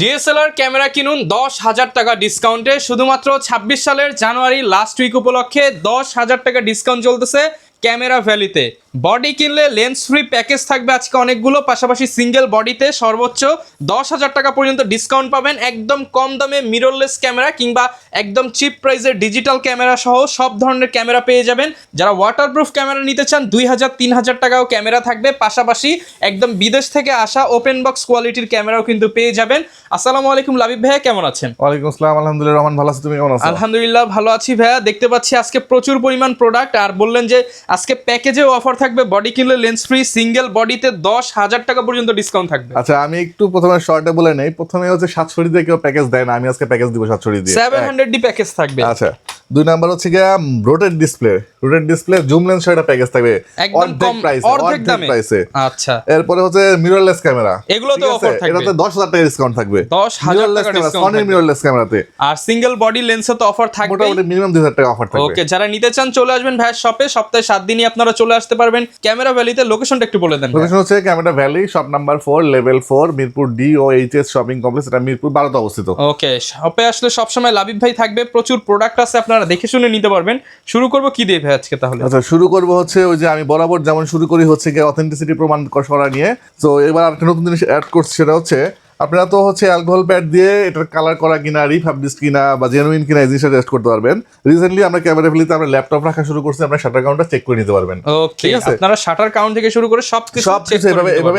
DSLR camera কিনুন 10,000 টাকা ডিসকাউন্টে। শুধুমাত্র 26 সালের জানুয়ারি লাস্ট উইক উপলক্ষে 10,000 টাকা ডিসকাউন্ট চলতেছে ক্যামেরা ভ্যালিতে। বডি কিনলে লেন্স ফ্রি প্যাকেজ থাকবে আজকে অনেকগুলো, পাশাপাশি সিঙ্গেল বডিতে সর্বোচ্চ 10,000 টাকা পর্যন্ত ডিসকাউন্ট পাবেন। একদম কম দামে মিররলেস ক্যামেরা কিংবা একদম চিপ প্রাইসের ডিজিটাল ক্যামেরা সহ সব ধরনের ক্যামেরা পেয়ে যাবেন। যারা ওয়াটারপ্রুফ ক্যামেরা নিতে চান 2,000-3,000 টাকাও ক্যামেরা থাকবে, পাশাপাশি একদম বিদেশ থেকে আসা ওপেন বক্স কোয়ালিটির ক্যামেরাও কিন্তু পেয়ে যাবেন। আসসালামু আলাইকুম লাবিব ভাইয়া, কেমন আছেন? ওয়ালাইকুম আসসালাম, আলহামদুলিল্লাহ রহমান, ভালো আছি, তুমি কেমন আছো? আলহামদুলিল্লাহ ভালো আছি ভাইয়া। দেখতে পাচ্ছি আজকে প্রচুর পরিমাণ প্রোডাক্ট, আর বললেন যে আজকে প্যাকেজেও অফার থাকবে, বডি কিনলে লেন্স ফ্রি, সিঙ্গেল বডিতে 10,000 টাকা পর্যন্ত ডিসকাউন্ট থাকবে। আচ্ছা, আমি একটু প্রথমে শর্টে বলে নেই। প্রথমে হচ্ছে 700 দিয়ে কেউ প্যাকেজ দেয় না, আমি আজকে প্যাকেজ দিব 700 দিয়ে, 700 প্যাকেজ থাকবে। আচ্ছা, 2 নাম্বার হচ্ছে গিয়া রোটেট ডিসপ্লে জুম লেন্স সহ একটা প্যাকেজ থাকবে একদম কম অর্ধেক দামে। আচ্ছা, এরপরে হচ্ছে মিররলেস ক্যামেরা, এগুলো তো অফার থাকবে, এটাতে 10,000 টাকা ডিসকাউন্ট থাকবে, 10,000 টাকা ডিসকাউন্ট সনির মিররলেস ক্যামেরাতে। আর সিঙ্গেল বডি লেন্সে তো অফার থাকবে, মোটামুটি মিনিমাম 2,000 টাকা অফার থাকবে। ওকে, যারা নিতে চান চলে আসবেন ভাইয়ের শপে, সপ্তাহে 7 দিনই আপনারা চলে আসতে পারবেন ক্যামেরা ভ্যালিতে। লোকেশনটা একটু বলে দেন। লোকেশন হচ্ছে camera valley, shop number 4, level 4, Mirpur D O HS shopping complex, এটা মিরপুর 12তে অবস্থিত। ওকে, শপে আসলে সবসময় লাবিব ভাই থাকবে, প্রচুর প্রোডাক্ট আছে, আপনারা দেখে শুনে নিতে পারবেন। শুরু করবো কি দিয়ে ভাই আজকে তাহলে? আচ্ছা, শুরু করবো হচ্ছে ওই যে আমি বরাবর যেমন শুরু করি হচ্ছে গিয়ে অথেন্টিসিটি প্রমাণ করা নিয়ে। তো এবার একটা নতুন জিনিস অ্যাড করছি, সেটা হচ্ছে আপনারা তো হচ্ছে অ্যালকোহল প্যাড দিয়ে এটার কালার করা কিনা, রিফাবলিশড কিনা বা জেনুইন কিনা এই জিনিসটা টেস্ট করতে পারবেন। রিসেন্টলি আমরা ক্যামেরা ফ্লিতে আমরা ল্যাপটপ রাখা শুরু করছি, আপনার শাটার কাউন্টটা চেক করে নিতে পারবেন। ওকে, আপনারা শাটার কাউন্ট থেকে শুরু করে সবকিছু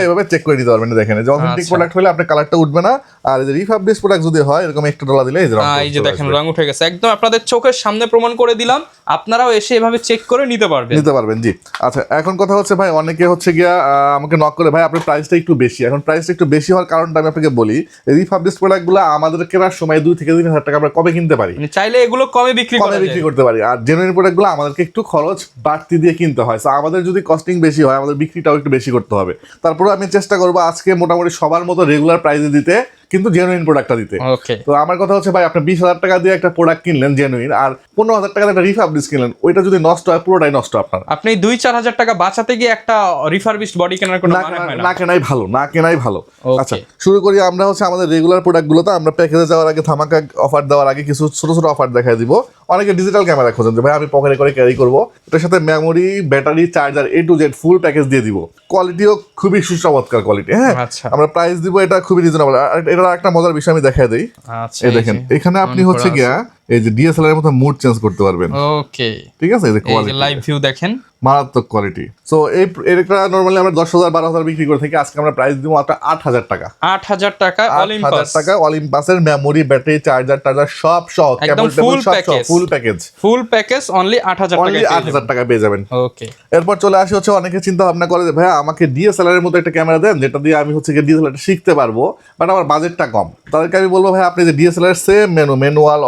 এভাবে চেক করে নিতে পারবেন। দেখেন, যে অথেন্টিক প্রোডাক্ট হলে আপনার কালারটা উঠবে না, আর এই যে রিফাবলিশড প্রোডাক্ট যদি হয় এরকম $1 দিলে এই যে দেখেন রং উঠে গেছে, একদম আপনাদের চোখের সামনে প্রমাণ করে দিলাম, আপনারাও এসে এভাবে চেক করে নিতে পারবেন। জি। আচ্ছা, এখন কথা হচ্ছে ভাই, অনেকে হচ্ছে গিয়া আমাকে নক করে, ভাই আপনার প্রাইসটা একটু বেশি। এখন প্রাইসটা একটু বেশি হওয়ার কারণটা আমি আপনাকে বলি। রিফাবলিশড প্রোডাক্টগুলো আমাদের কেনার সময় 2,000-3,000 টাকা আমরা কমে কিনতে পারি, চাইলে এগুলো কমে বিক্রি করতে পারি। আর জেনুইন প্রোডাক্টগুলো আমাদেরকে একটু খরচ বাড়তি দিয়ে কিনতে হয়। সো আমাদের যদি কস্টিং বেশি হয়, আমাদের বিক্রিটাও একটু বেশি করতে হবে। তারপরে আমি চেষ্টা করবো আজকে মোটামুটি সবার মতো রেগুলার প্রাইসে দিতে, কিন্তু জেনুইন প্রোডাক্টটা দিতে। তো আমার কথা হচ্ছে ভাই, আপনি 20,000 টাকা দিয়ে একটা প্রোডাক্ট কিনলেন জেনুইন, আর 15,000 টাকা একটা রিফাবলিশ কিনলেন, ওইটা যদি নষ্ট হয় পুরোটাই নষ্ট। আপনার আপনি 2-4 হাজার টাকা বাঁচাতে গিয়ে একটা রিফারবিশড বডি কেনার কোনো মানে হয় না। না কেনাই ভালো। আচ্ছা, শুরু করি। আমরা হচ্ছে আমাদের রেগুলার প্রোডাক্টগুলোতে আমরা প্যাকেজে যাওয়ার আগে, ধামাকা অফার দেওয়ার আগে কিছু ছোট ছোট অফার দেখাই দিব। অনেকে ডিজিটাল ক্যামেরা খোঁজেন যে ভাই আমি পকেটে করে ক্যারি করবো, এটার সাথে memory, battery, charger A to Z full package দিয়ে দিব। কোয়ালিটিও খুবই সুচমৎকার কোয়ালিটি। হ্যাঁ, আমরা প্রাইস দিব এটা খুবই রিজনেবল। আর এটার একটা মজার বিষয় আমি দেখাই দিই। এই দেখেন, এখানে আপনি হচ্ছে গিয়া এই যে ডিএসএলআর এর মতো মুড চেঞ্জ করতে পারবেন। ওকে, ঠিক আছে, এই যে কোয়ালিটি, লাইভ ভিউ দেখেন, মারাত্মক কোয়ালিটি। সো এটা নরমালি আমরা 10,000-12,000 বিক্রি করে থাকি, আজকে আমরা প্রাইস দিব মাত্র 8,000 টাকা। 8,000 টাকা অলিম্পাসের মেমোরি, ব্যাটারি, চার্জার সব সহ একদম ফুল প্যাকেজ অনলি 8,000 টাকা পেয়ে যাবেন। ওকে, এরপর চলে আসি হচ্ছে অনেকে চিন্তা ভাবনা করে যে ভাই আমাকে ডিএসএলআর এর মতো একটা ক্যামেরা দেন যেটা দিয়ে আমি হচ্ছে ডিএসএলআর শিখতে পারবো, বাট আমার বাজেটটা কম। তাদেরকে আমি বলবো ভাই আপনি যে ডিএসএলআর সেম ম্যানুয়াল,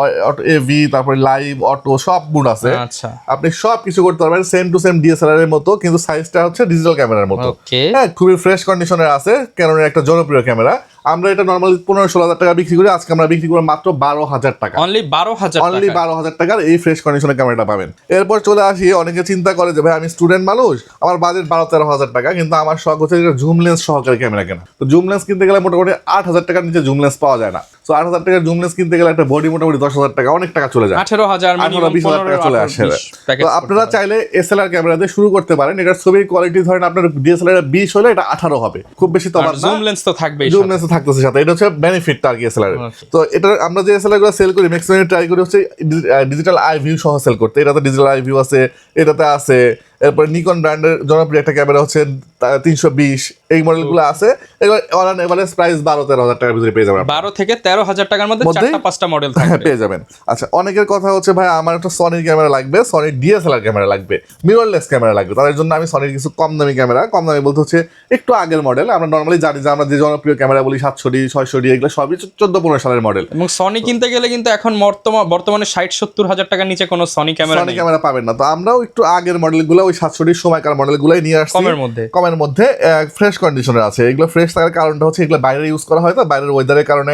এভি, তারপরে লাইভ, অটো সব গুণ আছে। আচ্ছা, আপনি সব কিছু করতে পারবেন সেম টু সেম ডিএসএলআর এর মতো, কিন্তু সাইজটা হচ্ছে ডিজিটাল ক্যামেরার মতো। হ্যাঁ, খুবই ফ্রেশ কন্ডিশনের আছে, ক্যাননের একটা জনপ্রিয় ক্যামেরা। আমরা এটা নরমালি 15-16,000 টাকা বিক্রি করি, আজকে আমরা বিক্রি করি মাত্র 12,000 টাকা। অনলি 12,000 টাকার এই ফ্রেশ কন্ডিশনের ক্যামেরাটা পাবেন। এরপর চলে আসি, অনেকে চিন্তা করে যে ভাই আমি স্টুডেন্ট মানুষ, আমার বাজেট 12-13,000 টাকা, কিন্তু আমার শখ হচ্ছে জুম লেন্স সহকারে ক্যামেরা কেনা। তো জুম লেন্স কিনতে গেলে মোটামুটি 8,000 টাকার নিচে জুম লেন্স পাওয়া যায় না। তো 8,000 টাকার জুম লেন্স কিনতে গেলে একটা বডি মোটামুটি 10,000 টাকা, অনেক টাকা চলে যায়, 18,000-20,000 টাকা চলে আসে। তো আপনারা চাইলে এসএলআর ক্যামেরা দিয়ে শুরু করতে পারেন। এটার ছবির কোয়ালিটি ধরেন আপনার ডিএসএলআর 20 হলে এটা 18 হবে, খুব বেশি তো না। জুম লেন্স তো থাকবেই, জুম লেন্স থাকতেছে সাথে, এটা হচ্ছে বেনিফিটটা আর কি এসএলআর। তো এটা আমরা যে এসএলআর গুলো সেল করি ম্যাক্সিমাম ট্রাই করি হচ্ছে ডিজিটাল আই ভিউ সহ সেল করতে। এটাতে ডিজিটাল আই ভিউ আছে, এটাতে আছে। এরপর নিকন ব্র্যান্ডের জনপ্রিয় একটা ক্যামেরা হচ্ছে 320, এই মডেলগুলো আছে। এগুলো অন এভারেজ প্রাইস 12-13,000 টাকার ভিতরে পেয়ে যাবেন। 12 থেকে 13,000 টাকার মধ্যে 4-5টা মডেল থাকবে, পেয়ে যাবেন। আচ্ছা, অনেকের কথা হচ্ছে ভাই আমার একটা সনির ক্যামেরা লাগবে, সনির ডিএসএলআর ক্যামেরা লাগবে, মিররলেস ক্যামেরা লাগবে। তাদের জন্য আমি সনির কিছু কম দামি ক্যামেরা, কম দামি বলতে হচ্ছে একটু আগের মডেল। আমরা নরমালি জানি যে আমরা যে জনপ্রিয় ক্যামেরা বলি 700D, 600D, এগুলো সবই 14-15 সালের মডেল। এবং সনি কিনতে গেলে কিন্তু এখন বর্তমানে 60-70 হাজার টাকার নিচে কোনো সনি ক্যামেরা পাবেন না। তো আমরাও একটু আগের মডেলগুলো ওই 760 সময়কার মডেলগুলাই নিয়ে আসছি কমের মধ্যে ফ্রেশ কন্ডিশনে আছে। এগুলো ফ্রেশ থাকার কারণটা হচ্ছে এগুলো বাইরে ইউজ করা হয়, তো বাইরের ওয়েদারের কারণে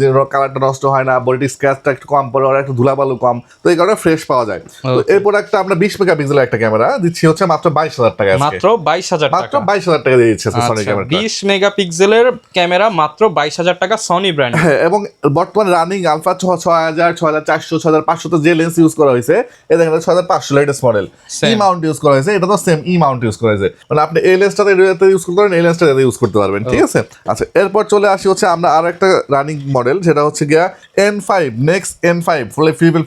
যে কালারটা নষ্ট হয় না, বডির স্ক্র্যাচটা একটু কম পড়ে, একটু ধুলাবালু কম, তো এই কারণে ফ্রেশ পাওয়া যায়। তো এই প্রোডাক্টটা আমরা 20 মেগাপিক্সেলের একটা ক্যামেরা দিচ্ছি হচ্ছে মাত্র 22,000 টাকা। মাত্র 22,000 টাকা, মাত্র 22,000 টাকা দিয়ে দিচ্ছে সনি ক্যামেরা। 20 মেগাপিক্সেলের ক্যামেরা মাত্র 22,000 টাকা, সনি ব্র্যান্ড। হ্যাঁ, এবং বর্তমানে রানিং আলফা 6000, 6400, 6500 তে যে লেন্স ইউজ করা হয়েছে, এই দেখেন 6500 লেটেস্ট মডেল ই মাউন্ট ইউজ করা হয়েছে, এটা তো সেম ই মাউন্ট ইউজ করা হয়েছে, মানে আপনি এই লেন্সটাতে ইউজ করতে পারেন, এই লেন্সটাতে ইউজ করতে পারবেন, ঠিক আছে। আচ্ছা, এরপর চলে আসি হচ্ছে আমরা আরো একটা রানিং মডেল, যেটা হচ্ছে গিয়া N5 next N5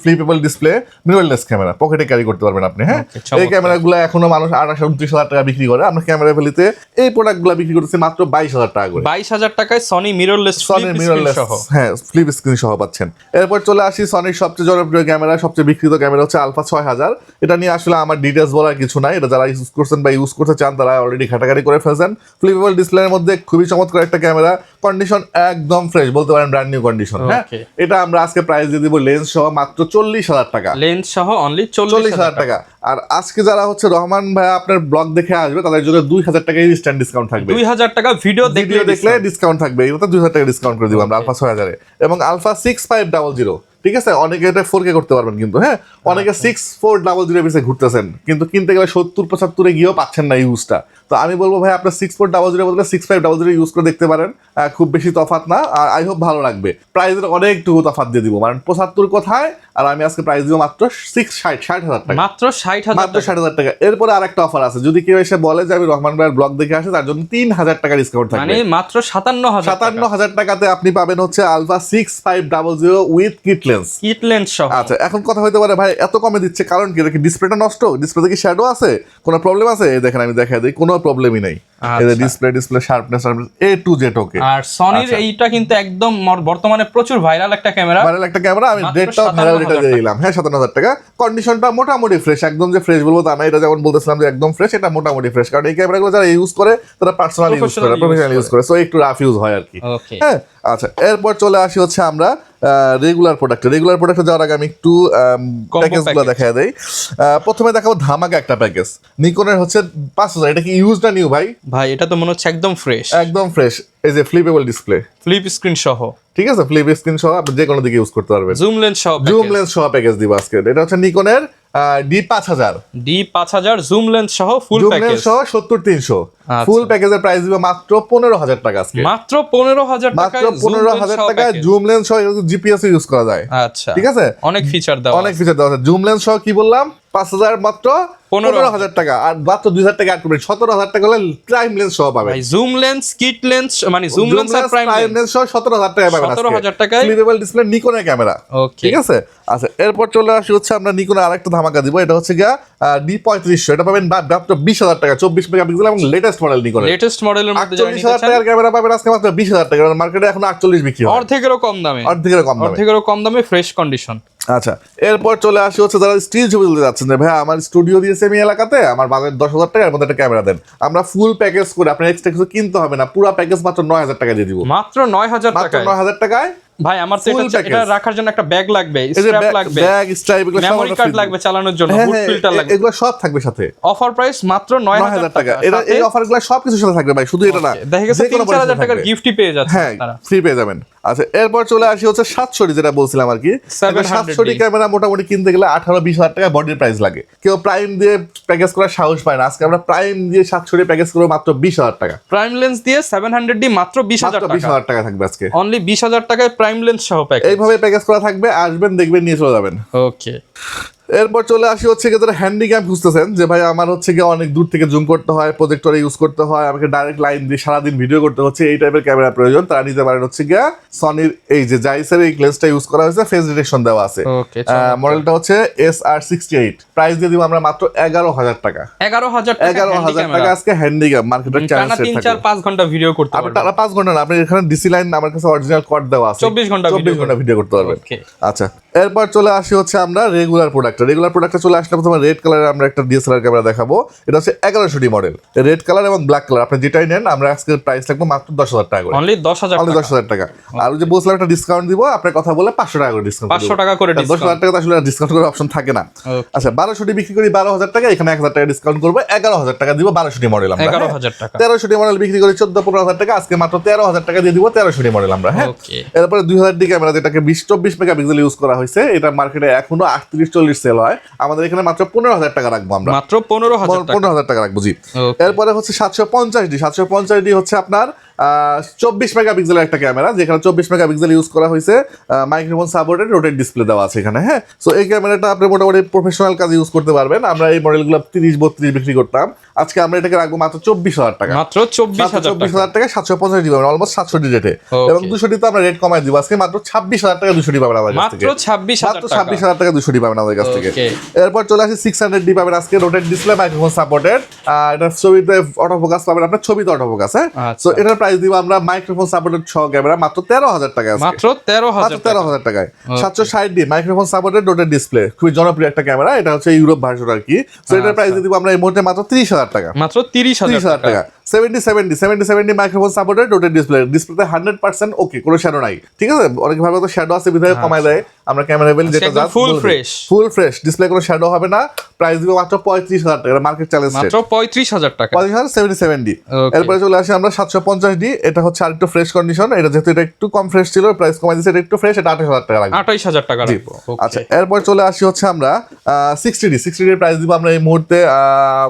flippable display mirrorless camera, পকেটে ক্যারি করতে পারবেন আপনি। হ্যাঁ, এই ক্যামেরাগুলো এখনো মানুষ 28-29,000 টাকা বিক্রি করে, আমরা ক্যামেরা ভ্যালিতে এই প্রোডাক্টগুলো বিক্রি করতেছি মাত্র 22,000 টাকা করে। 22,000 টাকায় সনি মিররলেস সহ, হ্যাঁ, ফ্লিপ স্ক্রিন সহ পাচ্ছেন। এরপর চলে আসি সনির সবচেয়ে জনপ্রিয় ক্যামেরা, সবচেয়ে বিক্রিত ক্যামেরা হচ্ছে আলফা 6000। এটা নিয়ে আসলে আমার ডিটেলস বলার কিছু নাই, এটা যারা ইউজ করছেন বা ইউজ করতে চান তারা অলরেডি ঘাটাঘাটি করে ফেলছেন। ফ্লিপেবল ডিসপ্লের মধ্যে খুবই চমৎকার একটা ক্যামেরা, কন্ডিশন একদম ফ্রেশ, বলতে পারেন ব্র্যান্ড নিউ কন্ডিশন। হ্যাঁ, এটা আমরা আজকে প্রাইস দিয়ে দিব লেন্স সহ মাত্র 40,000 টাকা, লেন্স সহ অনলি 40,000 টাকা। আর আজকে যারা হচ্ছে রহমান ভাই আপনার ব্লগ দেখে আসবে তাদের জন্য 2,000 টাকা ইনস্ট্যান্ট ডিসকাউন্ট থাকবে। 2,000 টাকা ভিডিও দেখলে ডিসকাউন্ট থাকবে, এটা 2,000 টাকা ডিসকাউন্ট করে দিব আমরা আলফা 6000 এ। এবং আলফা 6500, ঠিক আছে, অনেকে এটা 4K করতে পারবেন, কিন্তু হ্যাঁ অনেকে 6400 পিছে ঘুরতেছেন, কিন্তু কিনতে গেলে 70-75 গিয়েও পাচ্ছেন না ইউজটা। তো আমি বলবো ভাই আপনার 6400 বদলে 6500 ইউজ করে দেখতে পারেন, খুব বেশি তফাৎ না, আর আই হোপ ভালো লাগবে। প্রাইসের অনেকটুকু তফাৎ দিয়ে দিব, মানে 75 কোথায়, আর আমি আজকে প্রাইস দিব মাত্র 60,000 টাকা, মাত্র 60,000 টাকা। এরপরে আরেকটা অফার আছে, যদি কেউ এসে বলে যে আমি রহমান ভাইয়ের ব্লগ দেখে আসে, তার জন্য 3,000 টাকা ডিসকাউন্ট থাকবে, মানে মাত্র 57,000 টাকাতে আপনি পাবেন হচ্ছে আলফা 6500 উইথ কিট লেন্স সহ। আচ্ছা, এখন কথা হইতে পারে ভাই এত কমে দিচ্ছে কারণ কি, এটা কি ডিসপ্লেটা নষ্ট, ডিসপ্লেতে কি শ্যাডো আছে, কোনো প্রবলেম আছে? এই দেখেন আমি দেখাই দিই, কোনো প্রবলেমই নাই। এই যে display sharpness A to Z ওকে। আর সনির এইটা কিন্তু একদম বর্তমানে প্রচুর ভাইরাল একটা ক্যামেরা, আমি রেটটাও ভাইরাল রেটে দিয়ে দিলাম। হ্যাঁ, 57,000 টাকা। কন্ডিশনটা মোটামুটি ফ্রেশ, একদম যে ফ্রেশ বলবো তা না, এটা যেমন বলতেছিলাম যে একদম ফ্রেশ, এটা মোটামুটি ফ্রেশ, কারণ এই ক্যামেরাগুলো যারা ইউজ করে তারা পার্সোনালি ইউজ করে, প্রফেশনাল ইউজ করে, সো একটু রাফ ইউজ হয় আর কি। হ্যাঁ, আচ্ছা, এরপর চলে আসি হচ্ছে আমরা রেগুলার প্রোডাক্টে যাওয়ার আগে আমি একটু প্যাকেজগুলো দেখায় দেই। প্রথমে দেখাবো ধামাকা একটা প্যাকেজ, নিকনের হচ্ছে 5000। এটা কি ইউজ না নিউ ভাই? এটা তো মনে হচ্ছে একদম ফ্রেশ। এই যে ফ্লিপেবল ডিসপ্লে, ফ্লিপ স্ক্রিন সহ, ঠিক আছে, ফ্লিপ স্ক্রিন সহ আপনি যে কোনো দিকে ইউজ করতে পারবেন। জুম লেন্স সহ প্যাকেজ দিব আজকে। এটা হচ্ছে নিকনের D5000 জুম লেন্স সহ ফুল প্যাকেজ সহ 70-300 ফুল প্যাকেজের প্রাইস দিব মাত্র 15,000 টাকা আজকে, মাত্র 15,000 টাকা, মাত্র 15,000 টাকা। জুম লেন্স সহ জিপিএস ইউজ করা যায়। আচ্ছা, ঠিক আছে, অনেক ফিচার দেওয়া আছে। জুম লেন্স সহ কি বললাম 5,000 মাত্র 15,000 টাকা, আর মাত্র 2,000 টাকা অ্যাড করবেন, 17,000 টাকা হলে প্রাইম লেন্স সহ পাবেন। জুম লেন্স কিট লেন্স, মানে জুম লেন্স আর প্রাইম লেন্স সহ 17,000 টাকা পাবেন। 17,000 টাকায় ফ্লিপেবল ডিসপ্লে নিকনের ক্যামেরা, ঠিক আছে। আচ্ছা, এরপর চলে আসি হচ্ছে আমরা নিকনের আরেকটা ধামাকা দিব, এটা হচ্ছে গিয়া D3500। এটা পাবেন মাত্র 20,000 টাকা, 24 মেগাপিক্সেল এবং লেটেস্ট মডেলের মধ্যে। 48,000 টাকার ক্যামেরা পাবেন আজকে মাত্র 20,000 টাকা, মার্কেটে এখন 48 বিক্রি হয়, অর্ধেকেরও কম দামে ফ্রেশ কন্ডিশন। আচ্ছা, এরপর চলে আসি হচ্ছে যারা স্টিল ছবি তুলতে যাচ্ছেন যে ভাই আমার স্টুডিও দিয়েছে আমি এলাকাতে, আমার বাজেট 10,000 টাকার মধ্যে একটা ক্যামেরা দেন, আমরা ফুল প্যাকেজ করে আপনার এক্সট্রা কিছু কিনতে হবে না, পুরো প্যাকেজ মাত্র 9,000 টাকা দিয়ে দিব, মাত্র 9,000 টাকায়। ভাই আমার তো এটা রাখার জন্য একটা ব্যাগ লাগবে, স্ট্র্যাপ লাগবে, মেমরি কার্ড লাগবে চালানোর জন্য, বুট ফিল্টার লাগবে, এগুলো সব থাকবে সাথে। অফার প্রাইস মাত্র 9,000 টাকা। এই অফারগুলো সবকিছু সাথে থাকবে ভাই, শুধু এটা না, দেখা গেছে 3-4,000 টাকার গিফটই পেয়ে যাচ্ছে আপনারা, ফ্রি পেয়ে যাবেন। আচ্ছা, এরপর চলে আসি হচ্ছে 760, যেটা বলছিলাম আর কি। 760 ক্যামেরা মোটামুটি কিনতে গেলে 18-20,000 টাকা বডির প্রাইস লাগে, কেউ প্রাইম দিয়ে প্যাকেজ করার সাহস পায় না। আজকে আমরা প্রাইম দিয়ে 760 প্যাকেজ করব মাত্র 20,000 টাকা, প্রাইম লেন্স দিয়ে 700D মাত্র 20,000 টাকা থাকবে আজকে, অনলি 20,000 টাকায় প্রাইম লেন্স সহ প্যাকেজ। এইভাবে প্যাকেজ করা থাকবে, আসবেন দেখবেন নিয়ে চলে যাবেন। ওকে, এরপর চলে আসি হচ্ছে গিয়ে যারা হ্যান্ডিক্যাপ খুঁজতেছেন যে ভাই আমার হচ্ছে গিয়ে অনেক দূর থেকে জুম করতে হয়, প্রজেক্টরে ইউজ করতে হয়, আমাকে ডাইরেক্ট লাইন দিয়ে সারাদিন ভিডিও করতে হচ্ছে, এই টাইপের ক্যামেরা প্রয়োজন, তারা নিতে পারেন হচ্ছে গিয়া সনির এই যে জাইসের এই লেন্সটা ইউজ করা হয়েছে, ফেস ডিটেকশন দেওয়া আছে। মডেলটা হচ্ছে SR68, প্রাইস দিয়ে দিব আমরা মাত্র 11,000 টাকা। 11,000 টাকা আজকে হ্যান্ডিক্যাপ মার্কেটের চ্যালেঞ্জ সেট থাকে। 3-4-5 ঘন্টা ভিডিও করতে পারবেন, আপনারা 5 ঘন্টা না, আপনি এখানে ডিসি লাইন আমার কাছে অরিজিনাল কর্ড দেওয়া আছে, 24 ঘন্টা ভিডিও করতে পারবেন। আচ্ছা, এরপর চলে আসি হচ্ছে আমরা রেগুলার প্রোডাক্টে চলে আসলে প্রথমে রেড কালারের আমরা একটা ডিএসএলআর ক্যামেরা দেখাবো। এটা হচ্ছে 1100D মডেল, রেড কালার এবং ব্ল্যাক কালার, আপনি যেটাই নেন আমরা আজকের প্রাইস রাখবো মাত্র 10,000 টাকা করে, অনলি 10,000 অনলি 10,000 টাকা। আর ওই যে বলছিলাম একটা ডিসকাউন্ট দিব, আপনার কথা বলে 500 টাকা করে ডিসকাউন্ট, 500 টাকা করে 10,000 টাকা আসলে ডিসকাউন্ট করার অপশন থাকে না। আচ্ছা 1200D বিক্রি করি 12,000 টাকা, এখানে 1,000 টাকা ডিসকাউন্ট করবো, 11,000 টাকা দিব 1200D মডেল আমরা। 11,000 টাকা। 1300D মডেল বিক্রি করি 14-15,000 টাকা, আজকে মাত্র 13,000 টাকা দিয়ে দিব 1300D মডেল আমরা। হ্যাঁ, এরপরে 2000D ক্যামেরা যেটাকে 20-24 মেগাপিক্সেল ইউজ করা হয়েছে, এটা মার্কেটে এখনো 38-40 সেল হয়, আমাদের এখানে মাত্র 15,000 টাকা রাখবো আমরা, মাত্র 15,000 টাকা রাখবো জি। এরপরে হচ্ছে 750D হচ্ছে আপনার 24 মেগাপিক্সেলের একটা ক্যামেরা, যেখানে 24 মেগাপিক্সেল ইউজ করা হয়েছে, মাইক্রোফোন সাপোর্টেড, রোটেট ডিসপ্লে দেওয়া আছে এখানে। হ্যাঁ, সো এই ক্যামেরাটা আপনি মোটামুটি প্রফেশনাল কাজে ইউজ করতে পারবেন। আমরা এই মডেলগুলো 30-32 বিক্রি করতাম, আজকে আমরা এটাকে রাখবো মাত্র 24,000 টাকা, মাত্র 24,000 টাকা 750D পাবেন, অলমোস্ট 700D রেটে। এবং 200D তো আমরা রেট কমাই দিব, আজকে মাত্র 26,000 টাকা 200D পাবেন আমাদের কাছ থেকে, মাত্র 26,000 টাকা 200D পাবেন আমাদের কাছ থেকে। এরপর চলে আসি 600D পাবেন আজকে, রোটেট ডিসপ্লে, মাইক্রোফোন সাপোর্টেড, এটা ছবিতে অটোফোকাস পাবেন, আপনার ছবিতে অটোফোকাস। হ্যাঁ, সো এটার প্রাইস দিব আমরা মাইক্রোফোন সাপোর্টেড সহ ক্যামেরা মাত্র 13,000 টাকা, মাত্র 13,000 টাকায়। 760D microphone supported rotate display, খুবই জনপ্রিয় একটা ক্যামেরা, এটা হচ্ছে ইউরোপ ভার্সন আর কি। সো এটার প্রাইস দিব আমরা এই মুহূর্তে মাত্র 30,000 টাকা, মাত্র 30,000 টাকা। 70 মাইক্রোফোন সাপোর্টেড রোটেট ডিসপ্লেতে 100% ওকে, কোনো শ্যাডো নাই, ঠিক আছে। অনেক ভাবে তো শ্যাডো আছে বিধায় কমায় দেয়, আমরা ক্যামেরা বেল যেটা ফুল ফ্রেশ ডিসপ্লে, কোনো শ্যাডো হবে না। প্রাইস দিব মাত্র 35,000 টাকা, মার্কেট চ্যালেঞ্জ মাত্র 35,000 টাকা, 70D। এরপরে চলে আসি আমরা 750D, এটা হচ্ছে আরেকটু ফ্রেশ কন্ডিশন, এটা যেহেতু এটা একটু কম ফ্রেশ ছিল, প্রাইস কমাই দিয়েছে, এটা একটু ফ্রেশ, এটা 28,000 টাকা লাগবে, 28,000 টাকা রাখবো। আচ্ছা এরপর চলে আসি হচ্ছে আমরা 60D এর প্রাইস দিব আমরা এই মুহূর্তে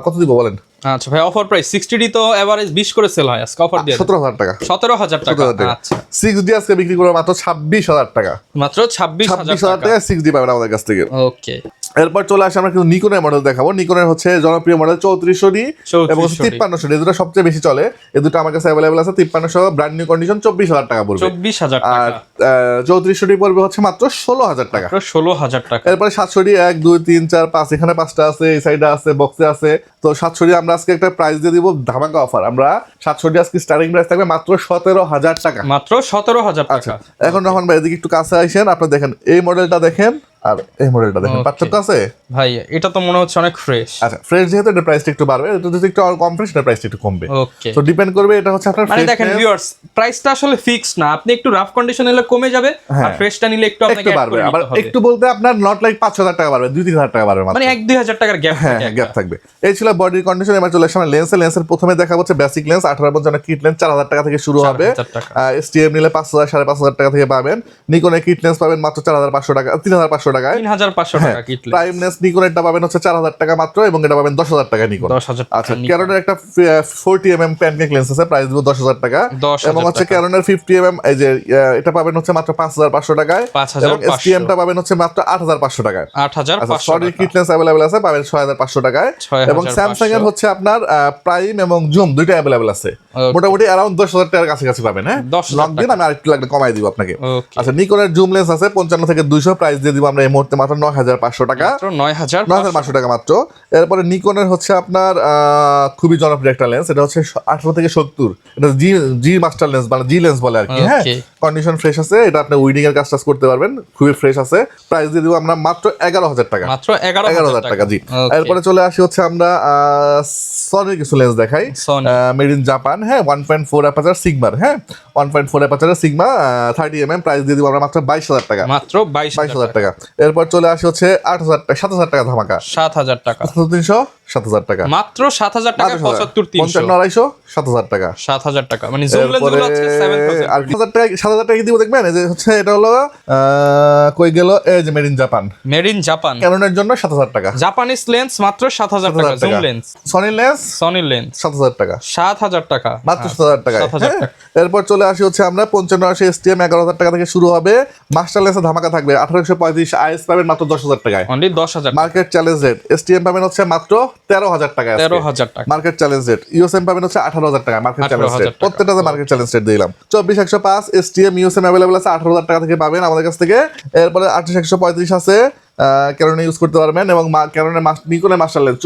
কত দিব বলেন? আচ্ছা ভাই, অফার প্রাইস 60D তো এভারেজ 20 করে সেল হয়, আজকে অফার দিয়ে 17,000 টাকা, 17,000 টাকা। আচ্ছা 6D আজকে বিক্রি করব মাত্র 26,000 টাকা, মাত্র 26,000 টাকা 6D পাবেন আমাদের কাছ থেকে। ওকে, এরপর চলে আসে আমরা কিন্তু নিকনের মডেল দেখাবো। নিকনের হচ্ছে জনপ্রিয় মডেল 3400D এবং 5300D, এই দুটো সবচেয়ে বেশি চলে, এই দুটো আমার কাছে अवेलेबल আছে। 5300 ব্র্যান্ড নিউ কন্ডিশন 24,000 টাকা পড়বে, 24,000 টাকা। আর 3400D পড়বে হচ্ছে মাত্র 16,000 টাকা, 16,000 টাকা। এরপর 700D 1 2 3 4 5 এখানে 5টা আছে, এই সাইডে আছে, বক্সে আছে। তো 700D আমরা আজকে একটা প্রাইস দিয়ে দিব, ধামাকা অফার। আমরা 700D আজকে স্টার্টিং প্রাইস থাকবে মাত্র 17,000 টাকা, মাত্র 17,000 টাকা। আচ্ছা এখন রহমান ভাই এদিকে একটু কাছে আসেন, আপনি দেখেন এই মডেলটা দেখেন আর এই মডেলটা দেখেন, পার্থক্য আছে ভাই? এটা তো মনে হচ্ছে অনেক ফ্রেশ। আচ্ছা ফ্রেশ যেহেতু এটা প্রাইসটা একটু বাড়বে, এটা যদি একটু কম ফ্রেশ এটা প্রাইসটা একটু কমবে। ওকে, তো ডিপেন্ড করবে, এটা হচ্ছে আপনার মানে দেখেন ভিউয়ার্স, প্রাইসটা আসলে ফিক্সড না, আপনি একটু রাফ কন্ডিশন নিলে কমে যাবে, আর ফ্রেশটা নিলে একটু আপনাকে একটু বাড়বে। আবার একটু বলতে আপনার নট লাইক 5,000 টাকা বাড়বে, 2-3,000 টাকা বাড়বে, মানে 1-2,000 টাকার গ্যাপ, হ্যাঁ গ্যাপ থাকবে। এই ছিল বডির কন্ডিশন। এবার চলে আসলে লেন্সের প্রথমে দেখা হচ্ছে বেসিক লেন্স 18-55 কিট লেন্স 4,000 টাকা থেকে শুরু হবে, এসটিএম নিলে 5,000 5,500 টাকা থেকে পাবেন। নিকনে কিট লেন্স পাবেন মাত্র 4,500 টাকা, 3,500 টাকায়, 3,500 টাকা কিট লেন্স। প্রাইম লেন্স নিকনেরটা পাবেন হচ্ছে 4,000 টাকা মাত্র, এবং এটা পাবেন 10,000 টাকা নিকন। 10,000 টাকা। আচ্ছা ক্যাননের একটা 40mm প্যানকেক লেন্স আছে, প্রাইস দিব 10,000 টাকা, এবং হচ্ছে ক্যাননের 50mm এই যে এটা পাবেন হচ্ছে মাত্র 5,500 টাকায়, এবং এসটিএমটা পাবেন হচ্ছে মাত্র 8,500 টাকায়। 8,500 সরি কিট লেন্স अवेलेबल আছে, পাবেন 6,500 টাকায়। এবং স্যামসাং এর হচ্ছে আপনার প্রাইম এবং জুম দুইটা अवेलेबल আছে, মোটামুটি अराउंड 10,000 টাকার কাছাকাছি পাবেন। হ্যাঁ, লক দিন আমি আরেকটু লাগলে কমাই দিব আপনাকে। আচ্ছা নিকনের জুম লেন্স আছে 55 থেকে 200, প্রাইস দিয়ে দিব আমরা এই মুহূর্তে মাত্র 9,500 টাকা, 9,500 টাকা মাত্র। এরপরে নিকনের হচ্ছে আপনার খুবই জনপ্রিয় একটা লেন্স, এটা হচ্ছে 18 থেকে 70, এটা জি মাস্টার লেন্স মানে জি লেন্স বলে আর কি। হ্যাঁ, কন্ডিশন ফ্রেশ আছে, এটা আপনি উইডিং এর কাজ করতে পারবেন, খুবই ফ্রেশ আছে। প্রাইস দিয়ে দিব আমরা মাত্র 11,000 টাকা, মাত্র 11,000 টাকা জি। এরপরে চলে আসি হচ্ছে আমরা সনির কিছু লেন্স দেখাই, মেড ইন জাপান। হ্যাঁ, 1.4 অ্যাপারচার সিগমার, হ্যাঁ 1.4 অ্যাপারচার সিগমা 30mm, প্রাইস দিয়ে দিব আমরা মাত্র 22,000 টাকা, মাত্র 22,000 টাকা। এরপর চলে আসি হচ্ছে 7,000 টাকা ধামাকা, 7,000 টাকা, 300 7,000 টাকা, মাত্র 7,000 টাকা, 75-300 55-250 7,000 টাকা, 7,000 টাকা, মানে জুম লেন্সগুলো আছে 7,000 আর 7,000 টাকা দিব দেখবেন। এই যে হচ্ছে এটা হলো কই গেল, এই যে made in Japan, made in Japan, ক্যাননের জন্য 7,000 টাকা, জাপানিজ লেন্স মাত্র 7,000 টাকা, জুম লেন্স, সনি লেন্স 7,000 টাকা, 7,000 টাকা মাত্র, 7,000 টাকা। 7,000 টাকা। এরপর চলে আসি হচ্ছে আমরা 55 এসটিএম 11,000 টাকা থেকে শুরু হবে, মাস্টার লেন্সে ধামাকা থাকবে 1835, আইএস পাবেন মাত্র 10,000 টাকায়, only 10,000, market challenge rate. STM পাবেন হচ্ছে মাত্র 13,000 টাকা, 13,000 টাকা, মার্কেট চ্যালেঞ্জ রেট। ইউএসএম পাবেন হচ্ছে 18,000 টাকা, মার্কেট চ্যালেঞ্জ রেট। প্রত্যেকটাতে মার্কেট চ্যালেঞ্জ রেট দিলাম। 24-105 এসটিএম ইউএসএম अवेलेबल আছে 18,000 টাকা থেকে পাবেন আমাদের কাছ থেকে। এরপরে 28-135 আছে, ক্যাননে ইউজ করতে পারবেন, এবং ক্যাননের নিকনের মাস্টার লেন্স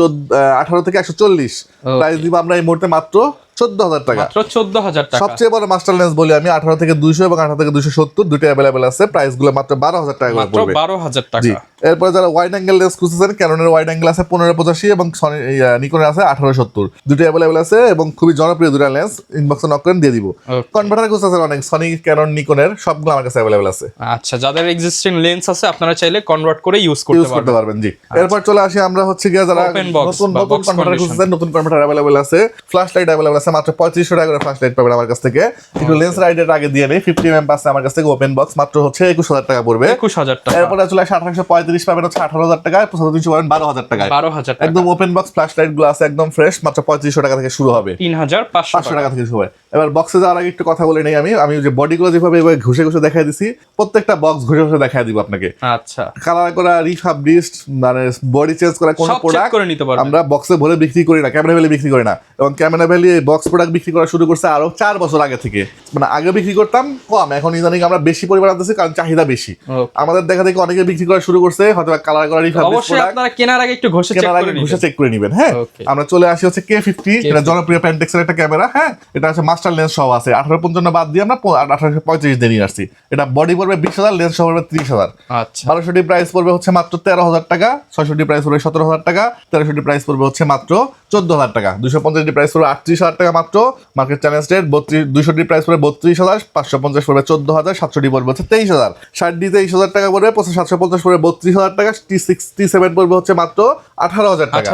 18 থেকে 140, প্রাইস দিব আমরা এই মুহূর্তে মাত্র 14,000 টাকা। মাত্র 14,000 টাকা। সবচেয়ে বড় মাস্টার লেন্স বলি আমি 18 থেকে 200 এবং 18 থেকে 270 দুটো অ্যাভেলেবেল আছে, প্রাইস গুলো মাত্র 12,000 টাকা করে মাত্র পড়বে। 12,000 টাকা। জি, এরপর যারা ওয়াইড অ্যাঙ্গেল লেন্স খুঁজতেছেন, ক্যাননের ওয়াইড অ্যাঙ্গেল আছে 15-85 এবং নিকনের আছে 18-70 দুটো অ্যাভেলেবেল আছে এবং খুবই জনপ্রিয় দুটো লেন্স। ইনবক্সে নক করেন দিয়ে দিব। কনভার্টার খুঁজতেছেন অনেক, সনি, ক্যানন, নিকনের সবগুলো আমার কাছে অ্যাভেলেবেল আছে। আচ্ছা, যাদের এক্সিস্টিং লেন্স আছে আপনারা চাইলে কনভার্ট করে ইউজ করতে পারবেন। জি, এরপর চলে আসি আমরা হচ্ছে গিয়ে যারা নতুন কনভার্টার খুঁজতেছেন, নতুন কনভার্টার অ্যাভেলেবেল আছে, ফ্ল্যাশ লাইট অ্যাভেলেবেল আছে, মাত্র 3500 টাকা করে ফ্ল্যাশ লাইট পাবেন আমার কাছ থেকে। একটু লেন্স রাইডের আগে দিয়ে নেই, 50 mm আছে আমার কাছ থেকে ওপেন বক্স, মাত্র হচ্ছে 21,000 টাকা পড়বে। 21,000 টাকা। এরপরে চলে আসে 1835 পাবেন হচ্ছে 18,000 টাকায়, 75 পাবেন 12,000 টাকায়। 12,000 টাকা। একদম ওপেন বক্স ফ্ল্যাশ লাইট গুলো আছে একদম ফ্রেশ, মাত্র 3500 টাকা থেকে শুরু হবে, 3,500 টাকা থেকে শুরু হবে। এবার বক্সে যাওয়ার আগে একটু কথা বলে নেই, আমি যে বডিগুলো যেভাবে ঘুষে ঘুষে দেখাই দিছি, প্রত্যেকটা বক্স ঘুষে ঘুষে দেখাই দিব আপনাকে। আচ্ছা, কালার করা, রিফাবলিশড, মানে বডি চেঞ্জ করা কোন সব চেক প্রোডাক্ট করে নিতে পারবেন। আমরা বক্সে ভরে বিক্রি করি না, ক্যামেরা ভ্যালি বিক্রি করি না। এবং ক্যামেরা ভ্যালি বক্স প্রোডাক্ট বিক্রি করা শুরু করছে আরো 4 বছর আগে থেকে। মানে আগে বিক্রি করতাম কম, এখন ইদানিং আমরা বেশি পরিমাণ আনতেছি কারণ চাহিদা বেশি। আমাদের দেখা দেখি অনেকে বিক্রি করা শুরু করছে, হয়তো কালার করা রিফাবলিশড অবশ্যই প্রোডাক্ট আপনারা কেনার আগে একটু ঘষে চেক করে নেবেন। হ্যাঁ, আমরা চলে আসি হচ্ছে K50, এটা জনপ্রিয় প্যান্টেক্সের একটা ক্যামেরা। হ্যাঁ, এটা হচ্ছে মাস্টার লেন্স সহ আছে। 1855 বাদ দিয়ে আমরা 1835 দিয়ে নিয়ে আসছি। এটা বডি পড়বে 20,000, লেন্স সহ পড়বে 30,000। আচ্ছা, 1200 প্রাইস পড়বে হচ্ছে মাত্র 13,000 টাকা, 600 প্রাইস পড়বে 17,000 টাকা, 1300 প্রাইস পড়বে হচ্ছে মাত্র 14,000 টাকা, 250 প্রাইস পড়বে 38,000 টাকা মাত্র মার্কেট চ্যালেঞ্জ রেট। 200 প্রাইস পড়বে 32,000, 550 পড়বে 14,000, 700 পড়বে হচ্ছে 23,000, 60 23,000 টাকা পড়বে, 750 পড়বে 32,000 টাকা, T7 পড়বে হচ্ছে মাত্র 18,000 টাকা,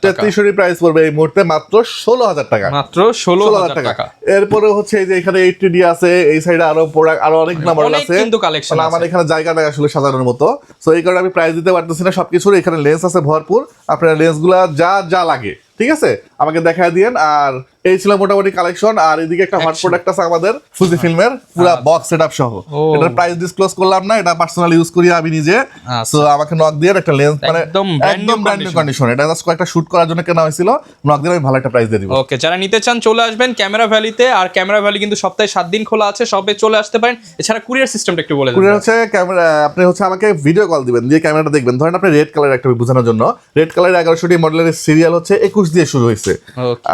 3300 প্রাইস পড়বে এই মুহূর্তে মাত্র 16,000 টাকা, মাত্র 16,000 টাকা। এরপরে হচ্ছে এই যে এখানে 80D আছে, এই সাইডে আরো প্রোডাক্ট আরো অনেক মডেল আছে, কিন্তু কালেকশন আছে। আমার এখানে জায়গা নাই আসলে সাজানোর মতো, সো এই কারণে আমি প্রাইস দিতে পারতেছি না সবকিছুর। এখানে লেন্স আছে ভরপুর, আপনার লেন্সগুলা যা যা লাগে ঠিক আছে আমাকে দেখায় দিয়েন। আর এই ছিল মোটামুটি কালেকশন। আর এদিকে একটা হট প্রোডাক্ট আছে আমাদের ফুজি ফিল্মের পুরো বক্স সেটআপ সহ, এটার প্রাইস ডিসক্লোজ করলাম না, এটা পার্সোনালি ইউজ করি আমি নিজে। সো আমাকে নক দিয়ে একটা লেন্স মানে একদম ব্র্যান্ড নিউ কন্ডিশন, এটা জাস্ট কয়েকটা শুট করার জন্য কেনা হয়েছিল, নক দিয়ে আমি ভালো একটা প্রাইস দিয়ে দিব। ওকে, যারা নিতে চান চলে আসবেন ক্যামেরা ভ্যালিতে। আর ক্যামেরা ভ্যালি কিন্তু সপ্তাহে 7 দিন খোলা আছে, সবে চলে আসতে পারেন। এছাড়া কুরিয়ার সিস্টেমটা একটু বলে দিন। কুরিয়ার হচ্ছে ক্যামেরা, আপনি হচ্ছে আমাকে ভিডিও কল দিবেন, দিয়ে ক্যামেরাটা দেখবেন। ধরেন আপনি রেড কালার একটা বোঝানোর জন্য, রেড কালার 1100 মডেলের সিরিয়াল হচ্ছে 21 দিয়ে শুরু হয়েছে,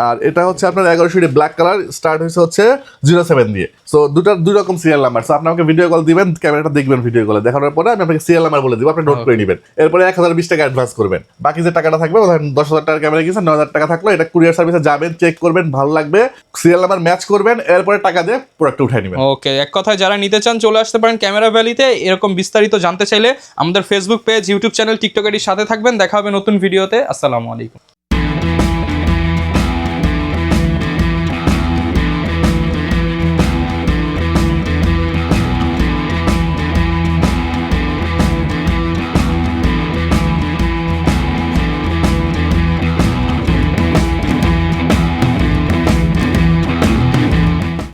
আর এটা হচ্ছে আপনার 1100 ব্ল্যাক কালার স্টার্ট হয়েছে হচ্ছে 07 দিয়ে। সো দুই রকম সিরিয়াল নাম্বার। সো আপনি আমাকে ভিডিও কল দিবেন, ক্যামেরাটা দেখবেন, ভিডিও কলে দেখানোর পরে আমি আপনাকে সিরিয়াল নাম্বার বলে দিব, আপনি নোট করে নেবেন। এরপরে 1020 টাকা অ্যাডভান্স করবেন, বাকি যে টাকাটা থাকবে ধরেন 10,000 টাকার ক্যামেরা কিনছেন, 9,000 টাকা থাকলো, এটা কুরিয়ার সার্ভিসে যাবেন, চেক করবেন, ভালো লাগবে, সিরিয়াল নাম্বার ম্যাচ করবেন, এরপরে টাকা দিয়ে প্রোডাক্ট উঠাই নেবেন। ওকে, এক কথায় যারা নিতে চান চলে আসতে পারেন ক্যামেরা ভ্যালিতে। এরকম বিস্তারিত জানতে চাইলে আমাদের Facebook page, YouTube channel, TikTok এর সাথে থাকবেন। দেখা হবে নতুন ভিডিওতে। আসসালামু আলাইকুম।